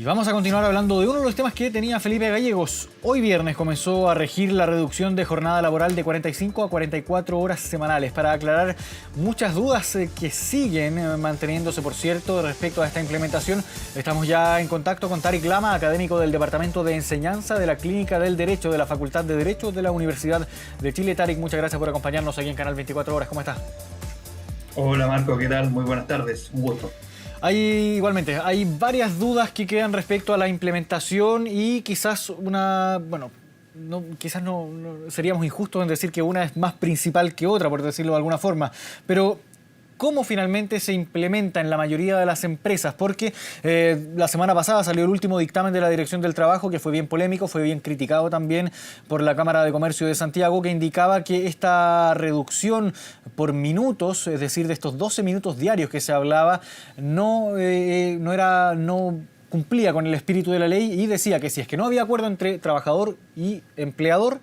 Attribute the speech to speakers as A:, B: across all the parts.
A: Y vamos a continuar hablando de uno de los temas que tenía Felipe Gallegos. Hoy viernes comenzó a regir la reducción de jornada laboral de 45 a 44 horas semanales para aclarar muchas dudas que siguen manteniéndose, por cierto, respecto a esta implementación. Estamos ya en contacto con Tarik Lama, académico del Departamento de Enseñanza de la Clínica del Derecho de la Facultad de Derecho de la Universidad de Chile. Tarik, muchas gracias por acompañarnos aquí en Canal 24 Horas. ¿Cómo estás?
B: Hola Marco, ¿qué tal? Muy buenas tardes, un gusto.
A: Hay varias dudas que quedan respecto a la implementación y quizás seríamos injustos en decir que una es más principal que otra, por decirlo de alguna forma, pero ¿cómo finalmente se implementa en la mayoría de las empresas? Porque la semana pasada salió el último dictamen de la Dirección del Trabajo, que fue bien polémico, fue bien criticado también por la Cámara de Comercio de Santiago, que indicaba que esta reducción por minutos, es decir, de estos 12 minutos diarios que se hablaba, no cumplía con el espíritu de la ley y decía que si es que no había acuerdo entre trabajador y empleador,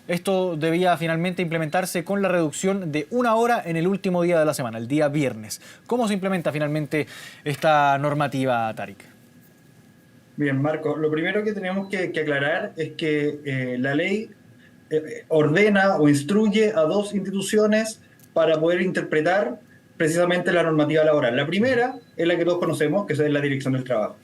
A: esto debía finalmente implementarse con la reducción de 1 hora en el último día de la semana, el día viernes. ¿Cómo se implementa finalmente esta normativa, Tarik?
B: Bien, Marco, lo primero que tenemos que aclarar es que la ley ordena o instruye a dos instituciones para poder interpretar precisamente la normativa laboral. La primera es la que todos conocemos, que es la Dirección del Trabajo.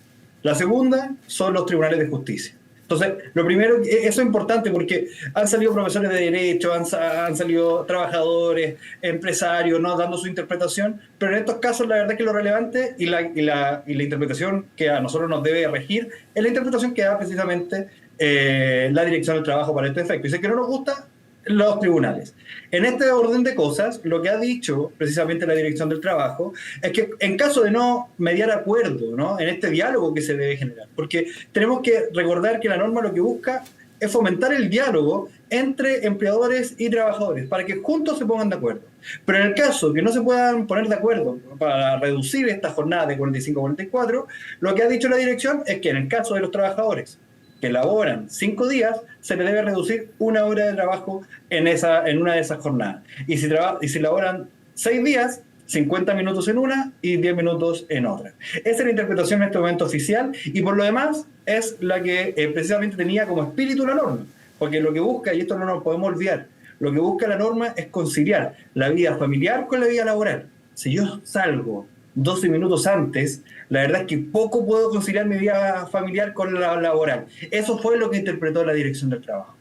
B: La segunda son los tribunales de justicia. Entonces, lo primero, eso es importante porque han salido profesores de derecho, han salido trabajadores, empresarios, ¿no?, dando su interpretación, pero en estos casos la verdad es que lo relevante y la interpretación que a nosotros nos debe regir es la interpretación que da precisamente la Dirección del Trabajo para este efecto. Y si es que no nos gusta, los tribunales. En este orden de cosas, lo que ha dicho precisamente la Dirección del Trabajo es que en caso de no mediar acuerdo, ¿no?, en este diálogo que se debe generar, porque tenemos que recordar que la norma lo que busca es fomentar el diálogo entre empleadores y trabajadores para que juntos se pongan de acuerdo. Pero en el caso que no se puedan poner de acuerdo para reducir esta jornada de 45 a 44, lo que ha dicho la dirección es que en el caso de los trabajadores que laboran 5 días, se le debe reducir 1 hora de trabajo en una de esas jornadas. Y si laboran 6 días, 50 minutos en una y 10 minutos en otra. Esa es la interpretación en este momento oficial y por lo demás es la que precisamente tenía como espíritu la norma. Porque lo que busca, y esto no nos podemos olvidar, lo que busca la norma es conciliar la vida familiar con la vida laboral. Si yo salgo 12 minutos antes, la verdad es que poco puedo conciliar mi vida familiar con la laboral. Eso fue lo que interpretó la Dirección del Trabajo.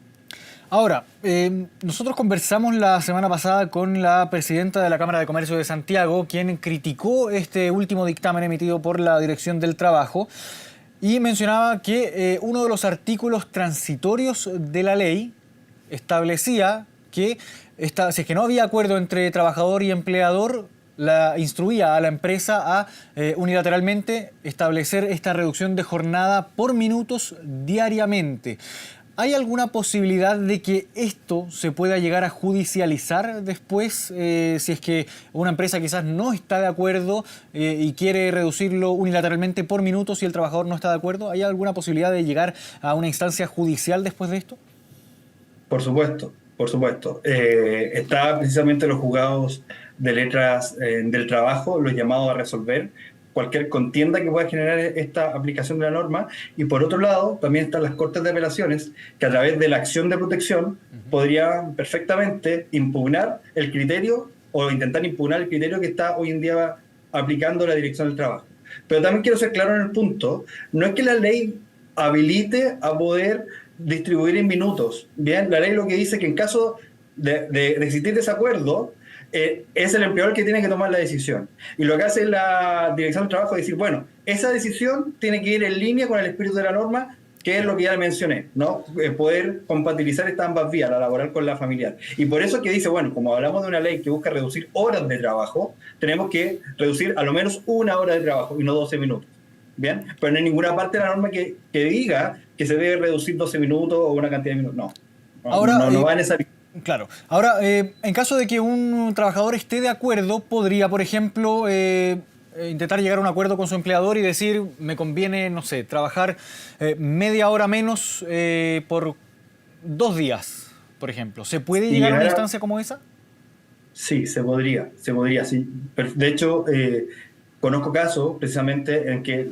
A: Ahora, nosotros conversamos la semana pasada con la presidenta de la Cámara de Comercio de Santiago, quien criticó este último dictamen emitido por la Dirección del Trabajo y mencionaba que uno de los artículos transitorios de la ley establecía que si es que no había acuerdo entre trabajador y empleador, instruía a la empresa a unilateralmente establecer esta reducción de jornada por minutos diariamente. ¿Hay alguna posibilidad de que esto se pueda llegar a judicializar después? Si es que una empresa quizás no está de acuerdo y quiere reducirlo unilateralmente por minutos y el trabajador no está de acuerdo, ¿hay alguna posibilidad de llegar a una instancia judicial después de esto?
B: Por supuesto, por supuesto. Está precisamente los juzgados de letras del trabajo, los llamados a resolver cualquier contienda que pueda generar esta aplicación de la norma. Y por otro lado, también están las Cortes de Apelaciones, que a través de la acción de protección podrían perfectamente impugnar el criterio o intentar impugnar el criterio que está hoy en día aplicando la Dirección del Trabajo. Pero también quiero ser claro en el punto, no es que la ley habilite a poder distribuir en minutos. Bien, la ley lo que dice es que en caso de existir desacuerdo, es el empleador que tiene que tomar la decisión. Y lo que hace la Dirección del Trabajo es decir, bueno, esa decisión tiene que ir en línea con el espíritu de la norma, que es lo que ya mencioné, ¿no? Poder compatibilizar estas ambas vías, la laboral con la familiar. Y por eso es que dice, bueno, como hablamos de una ley que busca reducir horas de trabajo, tenemos que reducir a lo menos 1 hora de trabajo y no 12 minutos. ¿Bien? Pero no hay ninguna parte de la norma que diga que se debe reducir 12 minutos o una cantidad de minutos. No va en esa línea.
A: Claro. Ahora, en caso de que un trabajador esté de acuerdo, podría, por ejemplo, intentar llegar a un acuerdo con su empleador y decir, me conviene, no sé, trabajar media hora menos por 2 días, por ejemplo. ¿Se puede llegar a una instancia como esa?
B: Sí, se podría, sí. De hecho, conozco casos precisamente en que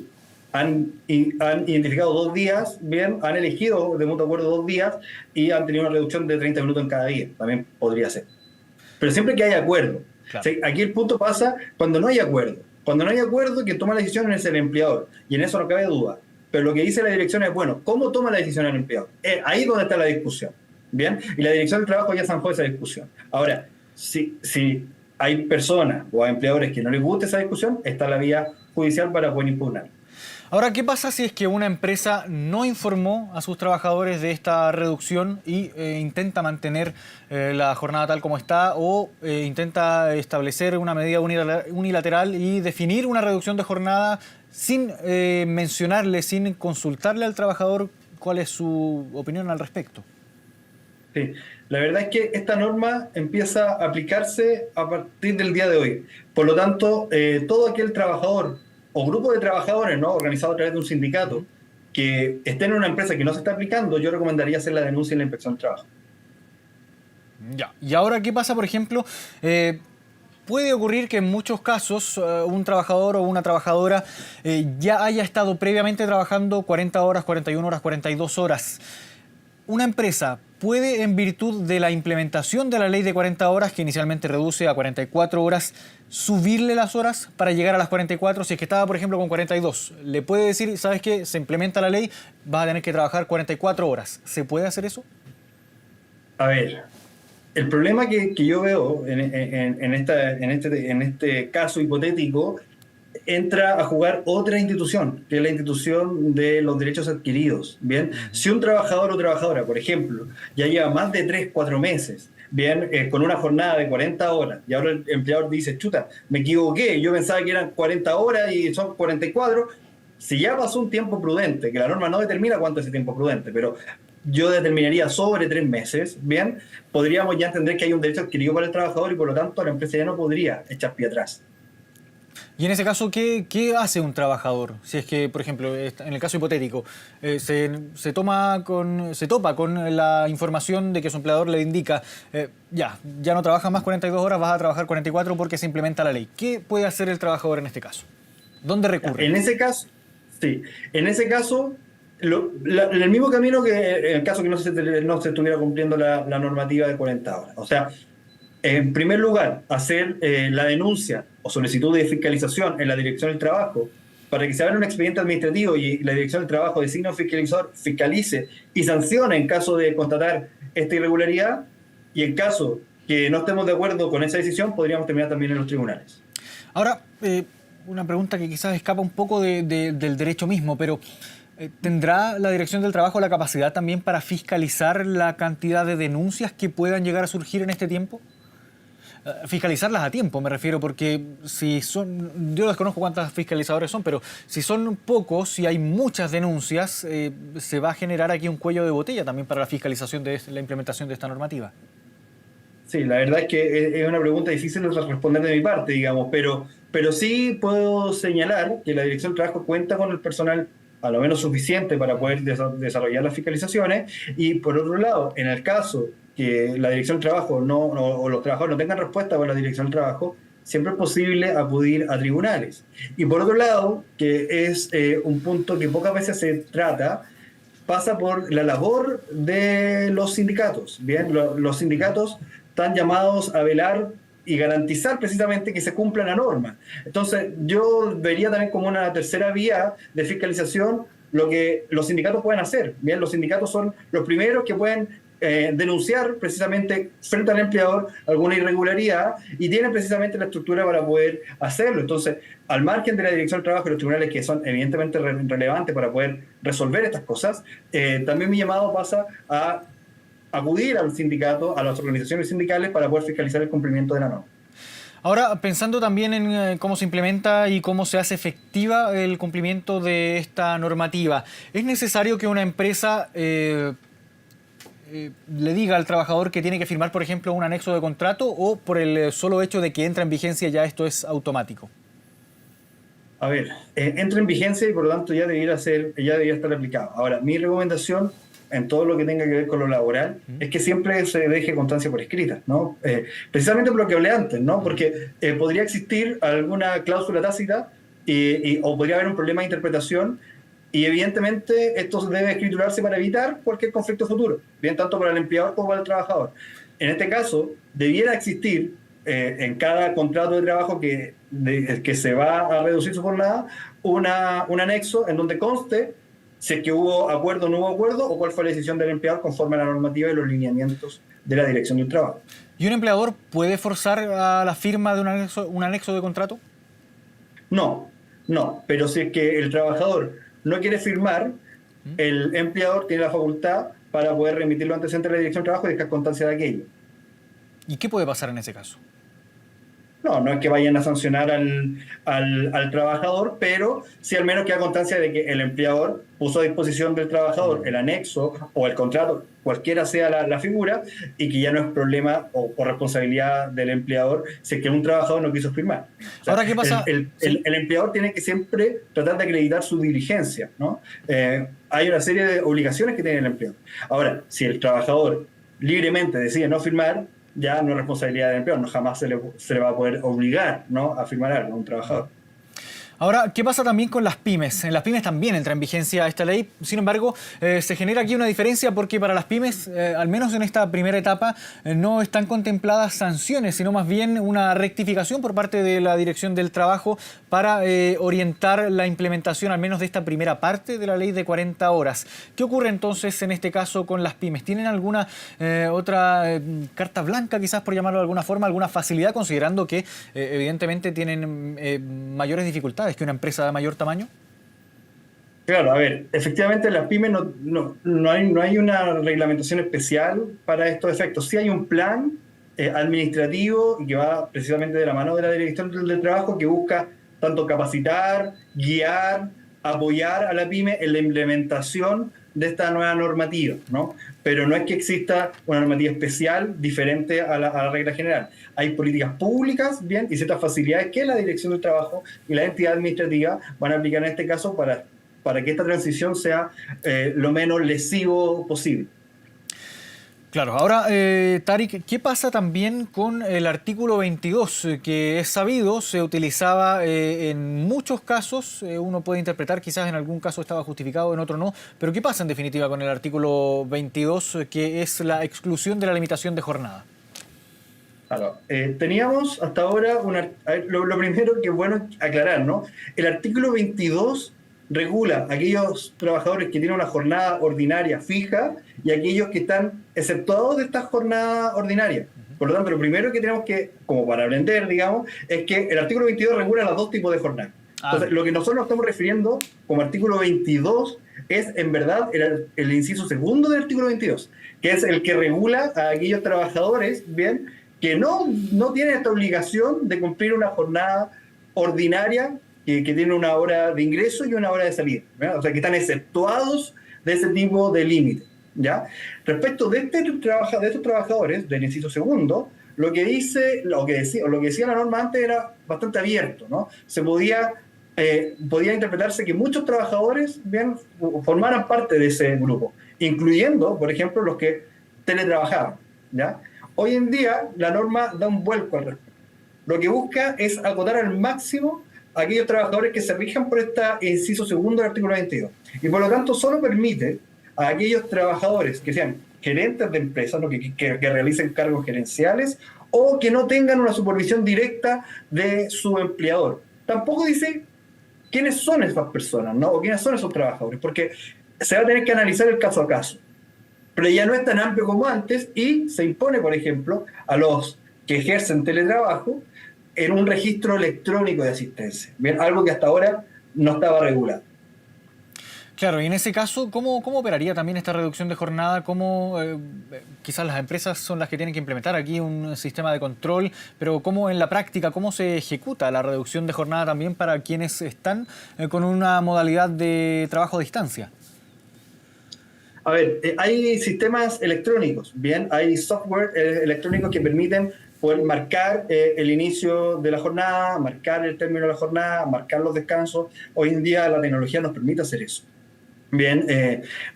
B: han identificado 2 días, bien, han elegido de mutuo acuerdo 2 días y han tenido una reducción de 30 minutos en cada día. También podría ser. Pero siempre que haya acuerdo.
A: Claro.
B: O sea, aquí el punto pasa cuando no hay acuerdo. Cuando no hay acuerdo, quien toma la decisión es el empleador. Y en eso no cabe duda. Pero lo que dice la dirección es, bueno, ¿cómo toma la decisión el empleador? Ahí es donde está la discusión. ¿Bien? Y la dirección del trabajo ya zanjó esa discusión. Ahora, si hay personas o hay empleadores que no les gusta esa discusión, está la vía judicial para poder impugnar.
A: Ahora, ¿qué pasa si es que una empresa no informó a sus trabajadores de esta reducción y intenta mantener la jornada tal como está o intenta establecer una medida unilateral y definir una reducción de jornada sin mencionarle, sin consultarle al trabajador cuál es su opinión al respecto?
B: Sí, la verdad es que esta norma empieza a aplicarse a partir del día de hoy. Por lo tanto, todo aquel trabajador o grupo de trabajadores, ¿no?, organizado a través de un sindicato que esté en una empresa que no se está aplicando, yo recomendaría hacer la denuncia en la Inspección del Trabajo.
A: Ya. Y ahora, ¿qué pasa, por ejemplo? Puede ocurrir que en muchos casos un trabajador o una trabajadora ya haya estado previamente trabajando 40 horas, 41 horas, 42 horas. Una empresa puede, en virtud de la implementación de la ley de 40 horas, que inicialmente reduce a 44 horas, subirle las horas para llegar a las 44. Si es que estaba, por ejemplo, con 42, le puede decir, ¿sabes qué? Se implementa la ley, vas a tener que trabajar 44 horas. ¿Se puede hacer eso?
B: A ver, el problema que yo veo en este caso hipotético entra a jugar otra institución, que es la institución de los derechos adquiridos. Bien, si un trabajador o trabajadora, por ejemplo, ya lleva más de 3, 4 meses, bien, con una jornada de 40 horas, y ahora el empleador dice, chuta, me equivoqué, yo pensaba que eran 40 horas y son 44, si ya pasó un tiempo prudente, que la norma no determina cuánto es ese tiempo prudente, pero yo determinaría sobre 3 meses, bien, podríamos ya entender que hay un derecho adquirido para el trabajador y por lo tanto la empresa ya no podría echar pie atrás.
A: Y en ese caso, ¿qué hace un trabajador? Si es que, por ejemplo, en el caso hipotético, se topa con la información de que su empleador le indica, ya no trabajas más 42 horas, vas a trabajar 44 porque se implementa la ley. ¿Qué puede hacer el trabajador en este caso? ¿Dónde recurre?
B: En ese caso, sí. En ese caso, en el mismo camino que en el caso que no se estuviera cumpliendo la normativa de 40 horas. O sea, en primer lugar, hacer la denuncia o solicitud de fiscalización en la Dirección del Trabajo para que se abra un expediente administrativo y la Dirección del Trabajo designe un fiscalizador, fiscalice y sancione en caso de constatar esta irregularidad, y en caso que no estemos de acuerdo con esa decisión, podríamos terminar también en los tribunales.
A: Ahora, una pregunta que quizás escapa un poco del derecho mismo, pero ¿tendrá la Dirección del Trabajo la capacidad también para fiscalizar la cantidad de denuncias que puedan llegar a surgir en este tiempo? Fiscalizarlas a tiempo, me refiero, porque si son, yo desconozco cuántos fiscalizadores son, pero si son pocos, si hay muchas denuncias, se va a generar aquí un cuello de botella también para la fiscalización de la implementación de esta normativa.
B: Sí, la verdad es que es una pregunta difícil de responder de mi parte, digamos, pero sí puedo señalar que la Dirección del Trabajo cuenta con el personal a lo menos suficiente para poder desarrollar las fiscalizaciones, y por otro lado, en el caso que la Dirección del Trabajo o los trabajadores no tengan respuesta por la Dirección del Trabajo, siempre es posible acudir a tribunales. Y por otro lado, que es un punto que pocas veces se trata, pasa por la labor de los sindicatos. Bien, los sindicatos están llamados a velar y garantizar precisamente que se cumpla la norma. Entonces, yo vería también como una tercera vía de fiscalización lo que los sindicatos pueden hacer. Bien, los sindicatos son los primeros que pueden denunciar precisamente frente al empleador alguna irregularidad, y tienen precisamente la estructura para poder hacerlo. Entonces, al margen de la Dirección del Trabajo y los tribunales, que son evidentemente relevantes para poder resolver estas cosas, también mi llamado pasa a acudir al sindicato, a las organizaciones sindicales, para poder fiscalizar el cumplimiento de la norma.
A: Ahora, pensando también en cómo se implementa y cómo se hace efectiva el cumplimiento de esta normativa, ¿es necesario que una empresa le diga al trabajador que tiene que firmar, por ejemplo, un anexo de contrato, o por el solo hecho de que entra en vigencia ya esto es automático?
B: A ver, entra en vigencia y por lo tanto ya debería estar aplicado. Ahora, mi recomendación en todo lo que tenga que ver con lo laboral es que siempre se deje constancia por escrita, ¿no? Precisamente por lo que hablé antes, ¿no? Porque podría existir alguna cláusula tácita o podría haber un problema de interpretación, y evidentemente esto debe escriturarse para evitar cualquier conflicto futuro, bien tanto para el empleador como para el trabajador. En este caso, debiera existir en cada contrato de trabajo que se va a reducir su jornada, un anexo en donde conste si es que hubo acuerdo o no hubo acuerdo, o cuál fue la decisión del empleador conforme a la normativa y los lineamientos de la Dirección del Trabajo.
A: ¿Y un empleador puede forzar a la firma de un anexo de contrato?
B: No, pero si es que el trabajador no quiere firmar, el empleador tiene la facultad para poder remitirlo antecedentes a la Dirección del Trabajo y dejar constancia de aquello.
A: ¿Y qué puede pasar en ese caso?
B: No es que vayan a sancionar al trabajador, pero sí al menos queda constancia de que el empleador puso a disposición del trabajador el anexo o el contrato, cualquiera sea la figura, y que ya no es problema o responsabilidad del empleador si es que un trabajador no quiso firmar. O sea,
A: ahora, ¿qué pasa?
B: El empleador tiene que siempre tratar de acreditar su diligencia, ¿no? Hay una serie de obligaciones que tiene el empleador. Ahora, si el trabajador libremente decide no firmar, ya no es responsabilidad del empleador, no jamás se le va a poder obligar, ¿no?, a firmar algo a un trabajador.
A: Ahora, ¿qué pasa también con las pymes? En las pymes también entra en vigencia esta ley. Sin embargo, se genera aquí una diferencia porque para las pymes, al menos en esta primera etapa, no están contempladas sanciones, sino más bien una rectificación por parte de la Dirección del Trabajo para orientar la implementación, al menos de esta primera parte de la ley de 40 horas. ¿Qué ocurre entonces en este caso con las pymes? ¿Tienen alguna otra carta blanca, quizás por llamarlo de alguna forma, alguna facilidad, considerando que evidentemente tienen mayores dificultades que una empresa de mayor tamaño?
B: Claro, a ver, efectivamente en las pymes no hay una reglamentación especial para estos efectos. Sí hay un plan administrativo y que va precisamente de la mano de la Dirección del Trabajo, que busca tanto capacitar, guiar, apoyar a la pyme en la implementación de esta nueva normativa, ¿no? Pero no es que exista una normativa especial diferente a la regla general. Hay políticas públicas, bien, y ciertas facilidades que la Dirección del Trabajo y la entidad administrativa van a aplicar en este caso para que esta transición sea lo menos lesivo posible.
A: Claro, ahora, Tarik, ¿qué pasa también con el artículo 22? Que es sabido, se utilizaba en muchos casos, uno puede interpretar, quizás en algún caso estaba justificado, en otro no, pero ¿qué pasa en definitiva con el artículo 22, que es la exclusión de la limitación de jornada?
B: Claro, teníamos hasta ahora, lo primero que es bueno aclarar, ¿no? El artículo 22 regula a aquellos trabajadores que tienen una jornada ordinaria fija y aquellos que están exceptuados de esta jornada ordinaria. Por lo tanto, lo primero que tenemos que, como para aprender, digamos, es que el artículo 22 regula los dos tipos de jornada. Entonces, lo que nosotros nos estamos refiriendo como artículo 22 es, en verdad, el inciso segundo del artículo 22, que es el que regula a aquellos trabajadores, bien, que no tienen esta obligación de cumplir una jornada ordinaria que tiene una hora de ingreso y una hora de salida, ¿verdad? O sea, que están exceptuados de ese tipo de límite, ¿ya? Respecto de estos trabajadores del inciso segundo, lo que decía la norma antes era bastante abierto, ¿no? Se podía interpretarse que muchos trabajadores, bien, formaran parte de ese grupo, incluyendo, por ejemplo, los que teletrabajaban, ¿ya? Hoy en día la norma da un vuelco al respecto. Lo que busca es acotar al máximo a aquellos trabajadores que se rijan por este inciso segundo del artículo 22. Y por lo tanto solo permite a aquellos trabajadores que sean gerentes de empresas, ¿no? que realicen cargos gerenciales o que no tengan una supervisión directa de su empleador. Tampoco dice quiénes son esas personas, ¿no? O quiénes son esos trabajadores, porque se va a tener que analizar el caso a caso. Pero ya no es tan amplio como antes y se impone, por ejemplo, a los que ejercen teletrabajo en un registro electrónico de asistencia, bien, algo que hasta ahora no estaba regulado.
A: Claro, y en ese caso, ¿cómo operaría también esta reducción de jornada? ¿Cómo quizás las empresas son las que tienen que implementar aquí un sistema de control, pero cómo en la práctica, cómo se ejecuta la reducción de jornada también para quienes están con una modalidad de trabajo a distancia?
B: A ver, hay sistemas electrónicos, bien, hay software electrónicos que permiten poder marcar el inicio de la jornada, marcar el término de la jornada, marcar los descansos. Hoy en día la tecnología nos permite hacer eso. Bien,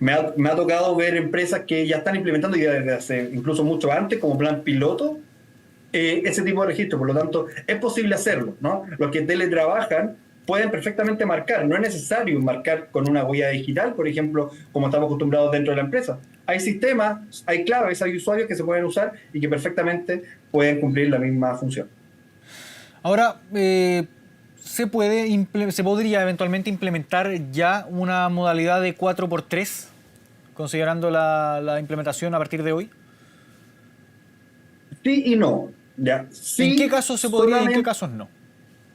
B: me ha tocado ver empresas que ya están implementando ya desde hace incluso mucho antes, como plan piloto, ese tipo de registro. Por lo tanto, es posible hacerlo, ¿no? Los que teletrabajan pueden perfectamente marcar. No es necesario marcar con una huella digital, por ejemplo, como estamos acostumbrados dentro de la empresa. Hay sistemas, hay claves, hay usuarios que se pueden usar y que perfectamente pueden cumplir la misma función.
A: Ahora, ¿se podría eventualmente implementar ya una modalidad de 4x3, considerando la implementación a partir de hoy?
B: Sí y no. ¿Ya?
A: ¿En qué
B: Sí,
A: casos se podría y en qué
B: solamente,
A: casos no?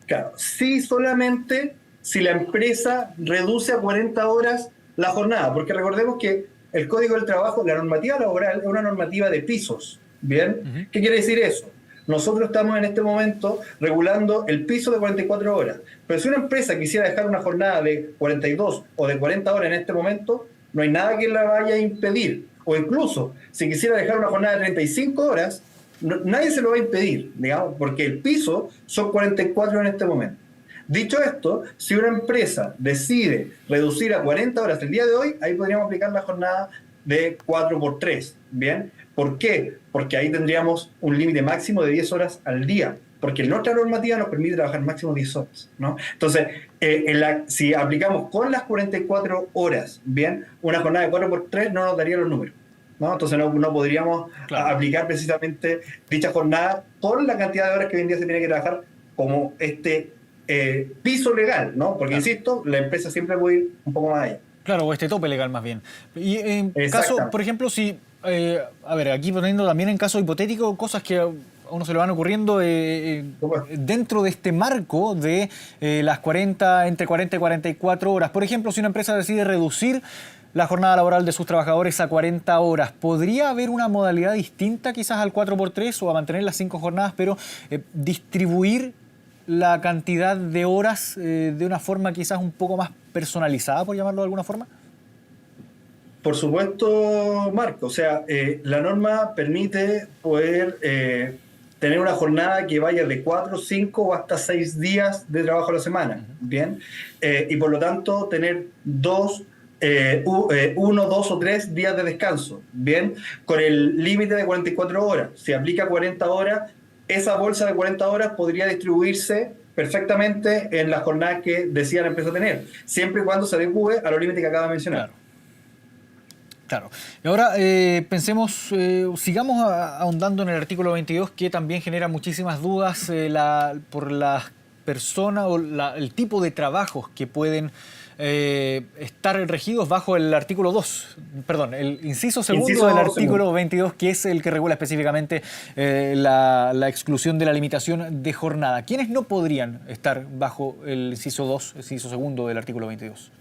B: claro, sí solamente si la empresa reduce a 40 horas la jornada, porque recordemos que el Código del Trabajo, la normativa laboral, es una normativa de pisos. ¿Bien?
A: Ujú.
B: ¿Qué quiere decir eso? Nosotros estamos en este momento regulando el piso de 44 horas, pero si una empresa quisiera dejar una jornada de 42 o de 40 horas en este momento, no hay nada que la vaya a impedir. O incluso, si quisiera dejar una jornada de 35 horas, nadie se lo va a impedir, digamos, porque el piso son 44 en este momento. Dicho esto, si una empresa decide reducir a 40 horas el día de hoy, ahí podríamos aplicar la jornada de 4x3, ¿bien? ¿Por qué? Porque ahí tendríamos un límite máximo de 10 horas al día, porque nuestra normativa nos permite trabajar máximo 10 horas, ¿no? Entonces, si aplicamos con las 44 horas, ¿bien? Una jornada de 4x3 no nos daría los números, ¿no? Entonces no podríamos
A: Claro.
B: aplicar precisamente dicha jornada con la cantidad de horas que hoy en día se tiene que trabajar como piso legal, ¿no? Porque,
A: Claro.
B: insisto, la empresa siempre puede ir un poco más allá.
A: Claro, o este tope legal más bien. Y en caso, por
B: Exactamente.
A: ejemplo, si, a ver, aquí poniendo también en caso hipotético cosas que a uno se le van ocurriendo dentro de este marco de las 40, entre 40 y 44 horas. Por ejemplo, si una empresa decide reducir la jornada laboral de sus trabajadores a 40 horas, ¿podría haber una modalidad distinta quizás al 4x3 o a mantener las 5 jornadas, pero distribuir la cantidad de horas de una forma quizás un poco más personalizada, por llamarlo de alguna forma?
B: Por supuesto, Marco. O sea, la norma permite poder tener una jornada que vaya de 4, 5 o hasta 6 días de trabajo a la semana, ¿bien? Y por lo tanto tener uno, 2 o 3 días de descanso, ¿bien? Con el límite de 44 horas. Si aplica 40 horas, esa bolsa de 40 horas podría distribuirse perfectamente en las jornadas que decía la empresa tener, siempre y cuando se adecue a los límites que acaba de mencionar.
A: Claro. Claro. Y ahora pensemos, sigamos ahondando en el artículo 22, que también genera muchísimas dudas por las personas o el tipo de trabajos que pueden estar regidos bajo el artículo 2, perdón, el inciso segundo del
B: Inciso segundo.
A: artículo 22, que es el que regula específicamente la exclusión de la limitación de jornada. ¿Quiénes no podrían estar bajo el inciso 2, el inciso segundo del artículo 22?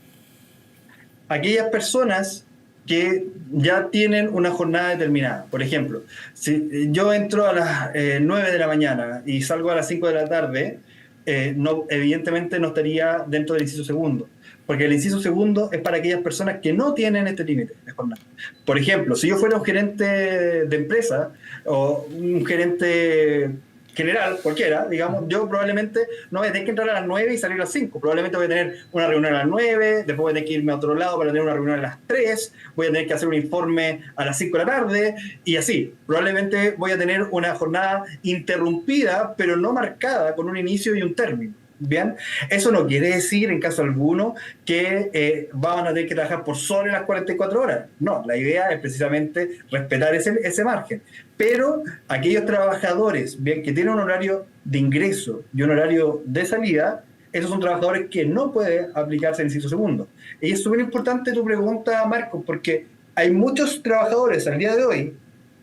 B: Aquellas personas que ya tienen una jornada determinada. Por ejemplo, si yo entro a las 9 de la mañana y salgo a las 5 de la tarde, evidentemente no estaría dentro del inciso segundo, porque el inciso segundo es para aquellas personas que no tienen este límite de jornada. Por ejemplo, si yo fuera un gerente de empresa o un gerente general, cualquiera, digamos, yo probablemente no voy a tener que entrar a las 9 y salir a las 5. Probablemente voy a tener una reunión a las 9, después voy a tener que irme a otro lado para tener una reunión a las 3, voy a tener que hacer un informe a las 5 de la tarde y así. Probablemente voy a tener una jornada interrumpida, pero no marcada con un inicio y un término. Bien, eso no quiere decir en caso alguno que van a tener que trabajar por sobre las 44 horas. No, la idea es precisamente respetar ese margen. Pero aquellos trabajadores, bien, que tienen un horario de ingreso y un horario de salida, esos son trabajadores que no puede aplicarse el inciso segundo. Y es súper importante tu pregunta, Marco, porque hay muchos trabajadores al día de hoy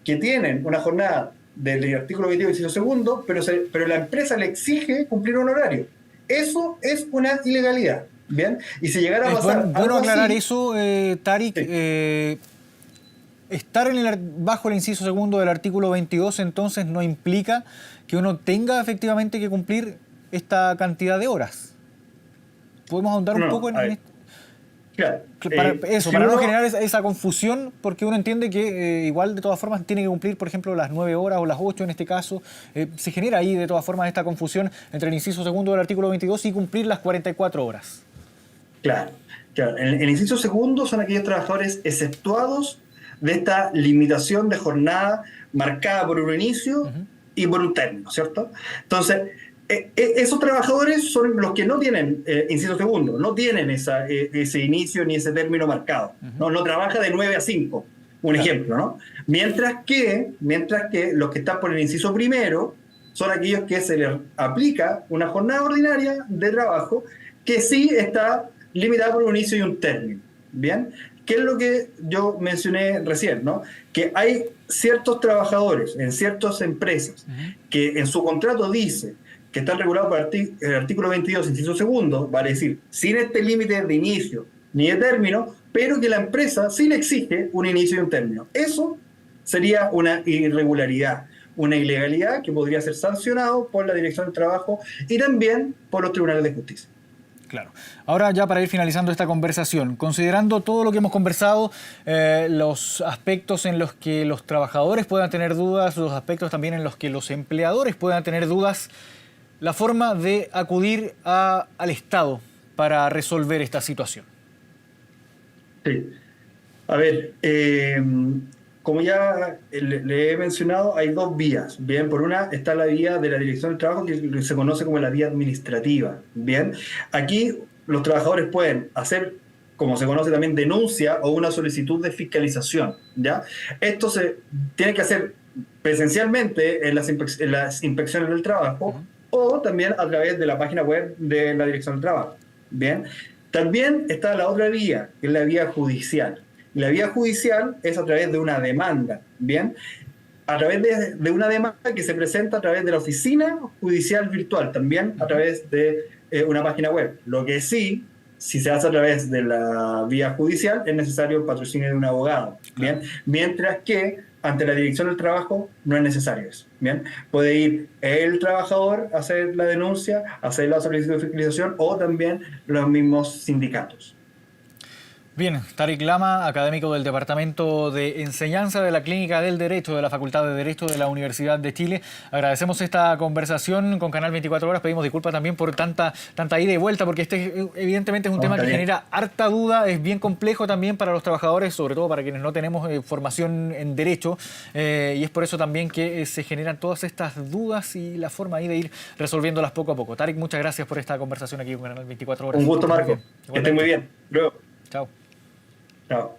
B: que tienen una jornada del artículo 22 inciso segundo, pero la empresa le exige cumplir un horario. Eso es una ilegalidad, ¿bien? Y si llegara a
A: Es
B: pasar
A: bueno
B: algo
A: aclarar
B: así...
A: eso, Tarik.
B: Sí.
A: Estar bajo el inciso segundo del artículo 22 entonces no implica que uno tenga efectivamente que cumplir esta cantidad de horas. ¿Podemos ahondar un poco
B: A ver,
A: esto?
B: claro.
A: Para no generar esa confusión, porque uno entiende que igual de todas formas tiene que cumplir, por ejemplo, las 9 horas o las 8 en este caso. Se genera ahí de todas formas esta confusión entre el inciso segundo del artículo 22 y cumplir las 44 horas.
B: Claro. El inciso segundo son aquellos trabajadores exceptuados de esta limitación de jornada marcada por un inicio y por un término, ¿cierto? Entonces, Esos trabajadores son los que no tienen, inciso segundo, no tienen ese inicio ni ese término marcado. No, no trabaja de 9 a 5, un
A: Claro.
B: ejemplo, ¿no? Mientras que los que están por el inciso primero son aquellos que se les aplica una jornada ordinaria de trabajo que sí está limitada por un inicio y un término. ¿Bien? ¿Qué es lo que yo mencioné recién, ¿no? Que hay ciertos trabajadores en ciertas empresas que en su contrato dice que están regulados por el artículo 22, inciso segundo, vale decir, sin este límite de inicio ni de término, pero que la empresa sí le exige un inicio y un término. Eso sería una irregularidad, una ilegalidad que podría ser sancionado por la Dirección del Trabajo y también por los tribunales de justicia.
A: Claro. Ahora ya para ir finalizando esta conversación, considerando todo lo que hemos conversado, los aspectos en los que los trabajadores puedan tener dudas, los aspectos también en los que los empleadores puedan tener dudas, la forma de acudir al Estado para resolver esta situación.
B: Sí. A ver, como ya le he mencionado, hay dos vías. Bien, por una está la vía de la Dirección del Trabajo, que se conoce como la vía administrativa. Bien, aquí los trabajadores pueden hacer, como se conoce también, denuncia o una solicitud de fiscalización. ¿Ya? Esto se tiene que hacer presencialmente en las inspecciones del trabajo o también a través de la página web de la Dirección del Trabajo. Bien, también está la otra vía, que es la vía judicial. La vía judicial es a través de una demanda, ¿bien? A través de una demanda que se presenta a través de la oficina judicial virtual, también a través de una página web. Lo que sí, si se hace a través de la vía judicial, es necesario el patrocinio de un abogado, ¿bien? Mientras que ante la Dirección del Trabajo no es necesario eso, ¿bien? Puede ir el trabajador a hacer la denuncia, a hacer la solicitud de fiscalización o también los mismos sindicatos.
A: Bien, Tarik Lama, académico del Departamento de Enseñanza de la Clínica del Derecho de la Facultad de Derecho de la Universidad de Chile. Agradecemos esta conversación con Canal 24 Horas. Pedimos disculpas también por tanta ida y vuelta, porque este evidentemente es un tema que genera harta duda, es bien complejo también para los trabajadores, sobre todo para quienes no tenemos formación en Derecho, y es por eso también que se generan todas estas dudas y la forma ahí de ir resolviéndolas poco a poco. Tarik, muchas gracias por esta conversación aquí con Canal 24 Horas.
B: Un gusto, Marco. Que esté muy bien. Luego.
A: Chao.
B: Chao.